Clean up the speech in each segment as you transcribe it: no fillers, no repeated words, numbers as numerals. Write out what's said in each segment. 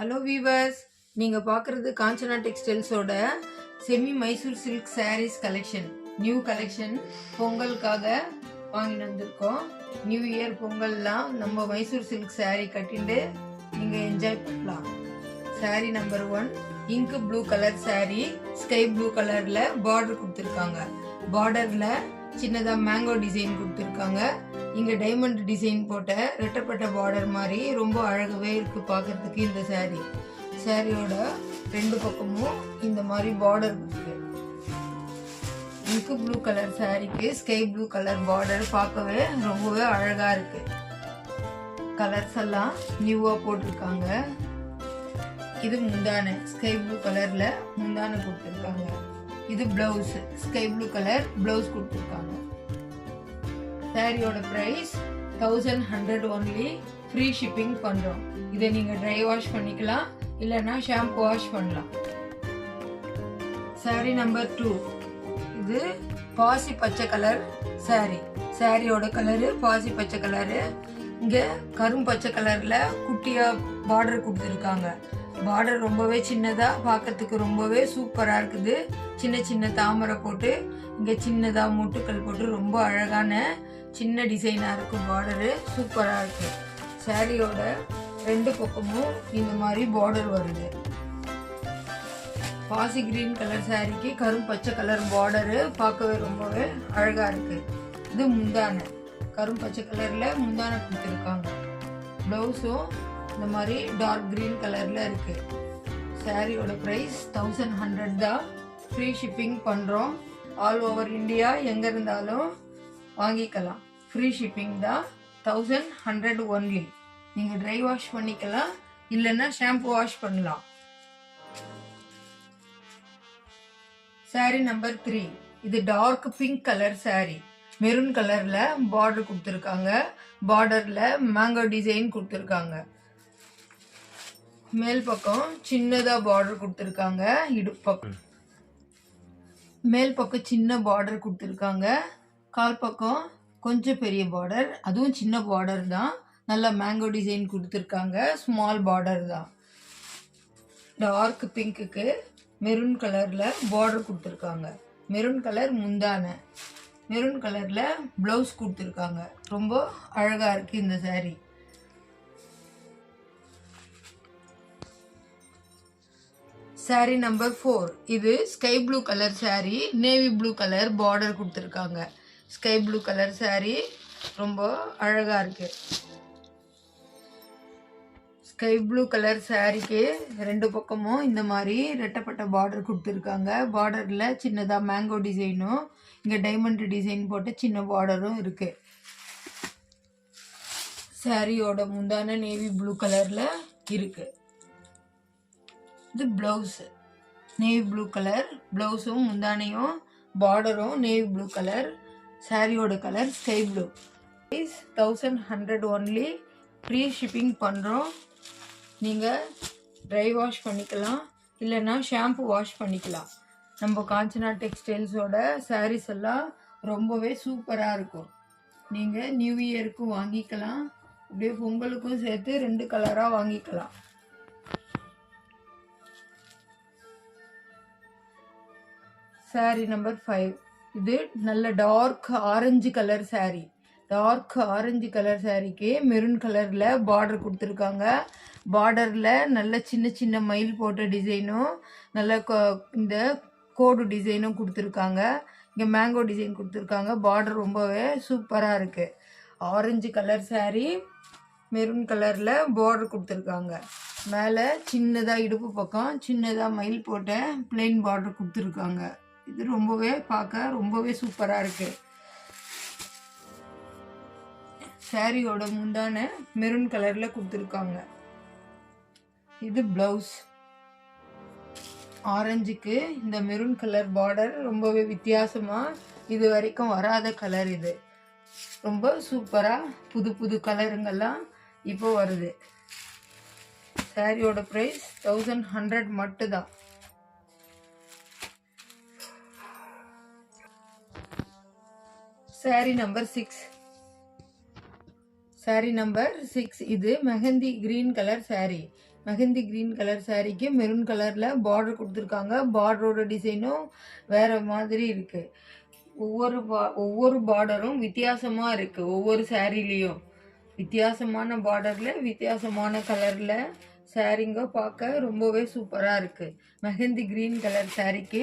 Hello viewers, நீங்கள் பார்க்குறது காஞ்சனா டெக்ஸ்டைல்ஸோட semi Mysore silk saris collection. New collection பொங்கலுக்காக வாங்கிட்டு வந்திருக்கோம். நியூ இயர் பொங்கல்லாம் நம்ம மைசூர் சில்க் சாரீ கட்டிட்டு நீங்கள் என்ஜாய் பண்ணலாம். சாரீ நம்பர் 1 இங்கு blue colour sari, sky blue கலரில் பார்டர் கொடுத்துருக்காங்க. பார்டரில் சின்னதாக மேங்கோ டிசைன் கொடுத்துருக்காங்க. இங்கே டைமண்ட் டிசைன் போட்ட ரெட்டப்பட்ட பார்டர் மாதிரி ரொம்ப அழகாகவே இருக்குது பார்க்குறதுக்கு இந்த சாரீ. சாரியோட ரெண்டு பக்கமும் இந்த மாதிரி பார்டர் இருக்குது. இங்கு ப்ளூ கலர் சாரீக்கு ஸ்கை ப்ளூ கலர் பார்டர் பார்க்கவே ரொம்பவே அழகாக இருக்குது. கலர்ஸ் எல்லாம் நியூவாக போட்டிருக்காங்க. இது முந்தானை, ஸ்கை ப்ளூ கலரில் முந்தானை கொடுத்துருக்காங்க. இது blouse, sky blue colour blouse கொடுத்துருக்காங்க. சாரியோட பிரைஸ் 1100 ஒன்லி. ஃப்ரீ ஷிப்பிங் பண்ணுறோம். இதை நீங்கள் ட்ரை வாஷ் பண்ணிக்கலாம், இல்லைன்னா ஷாம்பு வாஷ் பண்ணலாம். சாரி நம்பர் 2 இது பாசி பச்சை கலர் சாரி. சாரியோட கலரு பாசி பச்சை கலரு. இங்கே கரும் பச்சை கலரில் குட்டியாக பார்டர் கொடுத்துருக்காங்க. பார்டர் ரொம்பவே சின்னதாக பார்க்கறதுக்கு ரொம்பவே சூப்பராக இருக்குது. சின்ன சின்ன தாமரை போட்டு இங்கே சின்னதாக முட்டுக்கள் போட்டு ரொம்ப அழகான சின்ன டிசைனாக இருக்குது. பார்டரு சூப்பராக இருக்குது. சாரியோட ரெண்டு பக்கமும் இந்த மாதிரி பார்டர் வருது. பாசி கிரீன் கலர் சாரிக்கு கரும் பச்சை கலர் பார்டரு பார்க்கவே ரொம்பவே அழகாக இருக்குது. இது முந்தானை, கரும் பச்சை கலரில் முந்தானை கொடுத்துருக்காங்க. ப்ளவுஸும் இந்த மாதிரி டார்க் கிரீன் கலரில் இருக்குது. சாரியோட ப்ரைஸ் 1100 தான். ஃப்ரீ ஷிப்பிங் பண்ணுறோம். ஆல் ஓவர் இந்தியா எங்கே இருந்தாலும் வாங்கிக்கலாம். ஃப்ரீ ஷிப்பிங் தான். 1100 ஒன்லி. நீங்கள் ட்ரை வாஷ் பண்ணிக்கலாம், இல்லைன்னா ஷாம்பு வாஷ் பண்ணலாம். சாரி நம்பர் 3 இது dark pink colour sari. Maroon கலரில் பார்டர் கொடுத்துருக்காங்க. பார்டரில் மேங்கோ டிசைன் கொடுத்துருக்காங்க. மேல் பக்கம் சின்னதாக பார்டர் கொடுத்துருக்காங்க. இடுப்பக்கம் மேல் பக்கம் சின்ன பார்டர் கொடுத்துருக்காங்க. கால் பக்கம் கொஞ்சம் பெரிய பார்டர், அதுவும் சின்ன பார்டர் தான். நல்லா மேங்கோ டிசைன் கொடுத்துருக்காங்க. ஸ்மால் பார்டர் தான். டார்க் பிங்க்குக்கு மெரூன் கலரில் பார்டர் கொடுத்துருக்காங்க. மெரூன் கலர் முந்தானை, மெரூன் கலரில் ப்ளவுஸ் கொடுத்துருக்காங்க. ரொம்ப அழகாக இருக்குது இந்த சாரீ. சாரி நம்பர் 4 இது sky blue colour sari, navy blue colour border கொடுத்துருக்காங்க. ஸ்கை ப்ளூ கலர் சாரீ ரொம்ப அழகாக இருக்கு. ஸ்கை ப்ளூ கலர் சாரீக்கு ரெண்டு பக்கமும் இந்த மாதிரி ரெட்டப்பட்ட பார்டர் கொடுத்துருக்காங்க. பார்டரில் சின்னதாக மேங்கோ டிசைனும் இங்கே டைமண்ட் டிசைன் போட்டு சின்ன பார்டரும் இருக்குது. சாரியோட முந்தான நேவி ப்ளூ கலரில் இருக்குது. இது பிளவுஸ், நேவி ப்ளூ கலர் பிளவுஸும் முந்தானையும் பார்டரும் நேவி ப்ளூ கலர். சாரியோட colour sky blue. 1100 only. Free shipping பண்ணுறோம். நீங்கள் ட்ரை வாஷ் பண்ணிக்கலாம், இல்லைன்னா ஷாம்பு வாஷ் பண்ணிக்கலாம். நம்ம காஞ்சனா டெக்ஸ்டைல்ஸோட சாரீஸ் எல்லாம் ரொம்பவே சூப்பராக இருக்கும். நீங்கள் நியூ இயருக்கும் வாங்கிக்கலாம், அப்படியே பொங்கலுக்கும் சேர்த்து 2 கலராக வாங்கிக்கலாம். சாரி நம்பர் 5 இது நல்ல dark orange colour sari. Dark orange colour சாரீக்கு மெரூன் கலரில் பார்டர் கொடுத்துருக்காங்க. பார்டரில் நல்ல சின்ன சின்ன மயில் போட்ட டிசைனும் நல்ல இந்த கோடு டிசைனும் கொடுத்துருக்காங்க. இங்கே மேங்கோ டிசைன் கொடுத்துருக்காங்க. பார்டர் ரொம்பவே சூப்பராக இருக்குது. ஆரஞ்சு கலர் சாரீ, மெரூன் கலரில் பார்டர் கொடுத்துருக்காங்க. மேலே சின்னதாக இடுப்பு பக்கம் சின்னதாக மயில் போட்ட பிளெயின் பார்டர் கொடுத்துருக்காங்க. இது ரொம்பவே பார்க்க ரொம்பவே சூப்பராக இருக்குது. சாரியோட முந்தான மெரூன் கலரில் கொடுத்துருக்காங்க. இது பிளவுஸ். ஆரஞ்சுக்கு இந்த மெரூன் கலர் பார்டர் ரொம்பவே வித்தியாசமாக இது வரைக்கும் வராத கலர். இது ரொம்ப சூப்பராக புது புது கலருங்கெல்லாம் இப்போ வருது. சாரியோட ப்ரைஸ் 1100 மட்டும்தான். சாரி நம்பர் 6 சாரி நம்பர் 6 இது mehndi green colour sari. Mehndi green colour சாரீக்கு மெரூன் கலரில் பார்டர் கொடுத்துருக்காங்க. பார்டரோட டிசைனும் வேறு மாதிரி இருக்குது. ஒவ்வொரு பார்டரும் வித்தியாசமாக இருக்குது. ஒவ்வொரு சாரீலேயும் வித்தியாசமான பார்டரில் வித்தியாசமான கலரில் சாரீங்க பார்க்க ரொம்பவே சூப்பராக இருக்குது. மெஹந்தி கிரீன் கலர் சாரீக்கு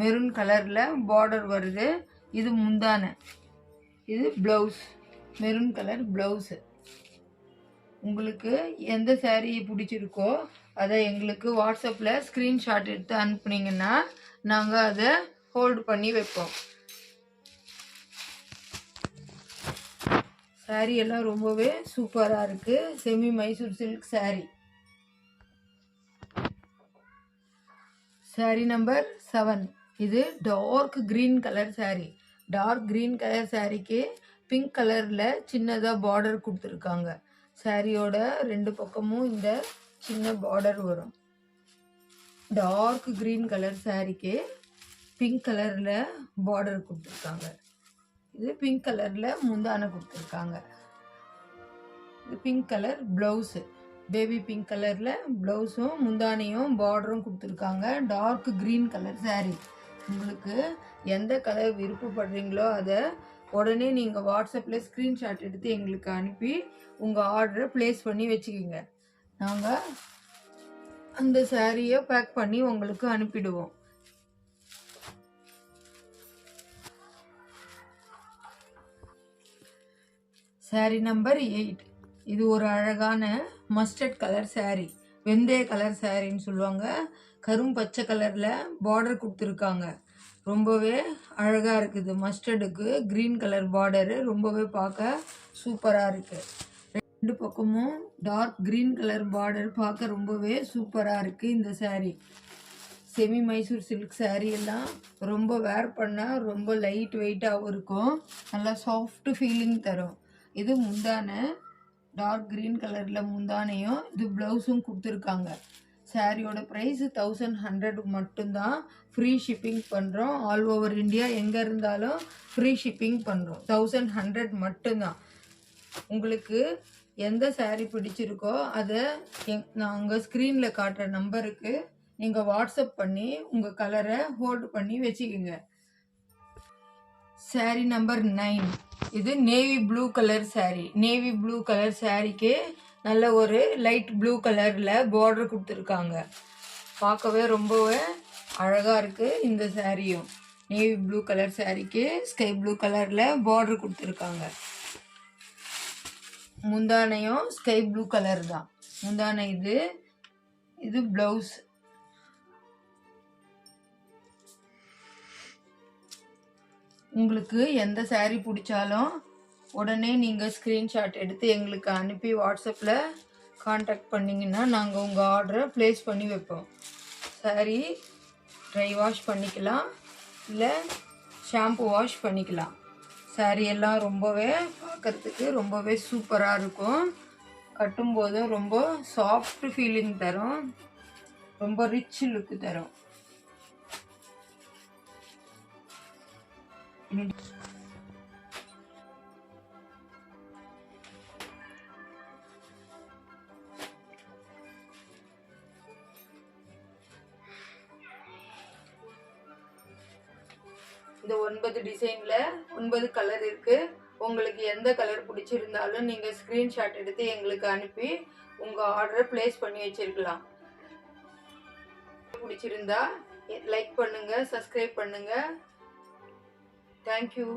மெரூன் கலரில் பார்டர் வருது. இது முந்தானை, இது ப்ளவுஸ், மெரூன் கலர் ப்ளவுஸு. உங்களுக்கு எந்த சாரீ பிடிச்சிருக்கோ அதை எங்களுக்கு வாட்ஸ்அப்பில் ஸ்க்ரீன்ஷாட் எடுத்து அனுப்புனீங்கன்னா நாங்கள் அதை ஹோல்டு பண்ணி வைப்போம். சாரீ எல்லாம் ரொம்பவே சூப்பராக இருக்குது. Semi Mysore silk sari. Sari number 7. இது dark green colour sari. Dark green colour சாரீக்கு பிங்க் கலரில் சின்னதாக பார்டர் கொடுத்துருக்காங்க. சாரியோட 2 பக்கமும் இந்த சின்ன பார்டர் வரும். டார்க் க்ரீன் கலர் சாரீக்கு பிங்க் கலரில் பார்டர் கொடுத்துருக்காங்க. இது பிங்க் கலரில் முந்தானை கொடுத்துருக்காங்க. இது pink colour blouse, baby pink கலரில் ப்ளவுஸும் முந்தானையும் பார்டரும் கொடுத்துருக்காங்க. Dark green colour sari. உங்களுக்கு எந்த கலர் விருப்பப்படுறீங்களோ அதை உடனே நீங்கள் வாட்ஸ்அப்பில் ஸ்க்ரீன்ஷாட் எடுத்து எங்களுக்கு அனுப்பி உங்கள் ஆர்டரை ப்ளேஸ் பண்ணி வச்சுக்கிங்க. நாங்கள் அந்த சாரியை பேக் பண்ணி உங்களுக்கு அனுப்பிடுவோம். சாரீ நம்பர் 8. இது ஒரு அழகான மஸ்டர்ட் கலர் சாரீ. வெந்தய கலர் சாரின்னு சொல்லுவாங்க. கரும்பச்சை கலரில் பார்டர் கொடுத்துருக்காங்க. ரொம்பவே அழகாக இருக்குது. மஸ்டர்டுக்கு க்ரீன் கலர் பார்டரு ரொம்பவே பார்க்க சூப்பராக இருக்குது. 2 பக்கமும் டார்க் க்ரீன் கலர் பார்டர் பார்க்க ரொம்பவே சூப்பராக இருக்குது. இந்த சாரீ செமி மைசூர் சில்க் சாரீ எல்லாம் ரொம்ப வேர் பண்ணால் ரொம்ப லைட் வெயிட்டாகவும் இருக்கும். நல்லா சாஃப்ட் ஃபீலிங் தரும். இது முந்தானை, டார்க் க்ரீன் கலரில் முந்தானையும் இது ப்ளவுஸும் கொடுத்துருக்காங்க. சாரியோட ப்ரைஸ் 1100 மட்டும்தான். ஃப்ரீ ஷிப்பிங் பண்ணுறோம். ஆல் ஓவர் இந்தியா எங்கே இருந்தாலும் ஃப்ரீ ஷிப்பிங் பண்ணுறோம். 1100 மட்டும்தான். உங்களுக்கு எந்த சாரீ பிடிச்சிருக்கோ அதை நாங்கள் ஸ்க்ரீனில் காட்டுற நம்பருக்கு நீங்கள் வாட்ஸ்அப் பண்ணி உங்கள் கலரை ஹோல்டு பண்ணி வச்சுக்கோங்க. சாரீ நம்பர் 9. இது navy blue colour sari. Navy blue colour சாரீக்கு நல்ல ஒரு லைட் ப்ளூ கலரில் பார்டர் கொடுத்துருக்காங்க. பார்க்கவே ரொம்பவே அழகாக இருக்குது. இந்த சாரியும் நேவி ப்ளூ கலர் சாரீக்கு ஸ்கை ப்ளூ கலரில் பார்டர் கொடுத்துருக்காங்க. முந்தானையும் ஸ்கை ப்ளூ கலர் தான் முந்தானை. இது ப்ளவுஸ். உங்களுக்கு எந்த சாரீ பிடிச்சாலும் உடனே நீங்கள் ஸ்க்ரீன்ஷாட் எடுத்து எங்களுக்கு அனுப்பி வாட்ஸ்அப்பில் காண்டாக்ட் பண்ணிங்கன்னா நாங்கள் உங்கள் ஆர்டரை ப்ளேஸ் பண்ணி வைப்போம். சாரீ ட்ரை வாஷ் பண்ணிக்கலாம், இல்லை ஷாம்பு வாஷ் பண்ணிக்கலாம். சாரீ எல்லாம் ரொம்பவே பார்க்குறதுக்கு ரொம்பவே சூப்பராக இருக்கும். கட்டும்போதும் ரொம்ப சாஃப்ட் ஃபீலிங் தரும். ரொம்ப ரிச் லுக்கு தரும். இந்த 9 டிசைன்ல 9 கலர் இருக்கு. உங்களுக்கு எந்த கலர் பிடிச்சிருந்தாலும் நீங்க ஸ்கிரீன்ஷாட் எடுத்து எங்களுக்கு அனுப்பி உங்க ஆர்டரை பிளேஸ் பண்ணி வச்சிருக்கலாம். பிடிச்சிருந்தா லைக் பண்ணுங்க, சப்ஸ்கிரைப் பண்ணுங்க. தேங்க்யூ.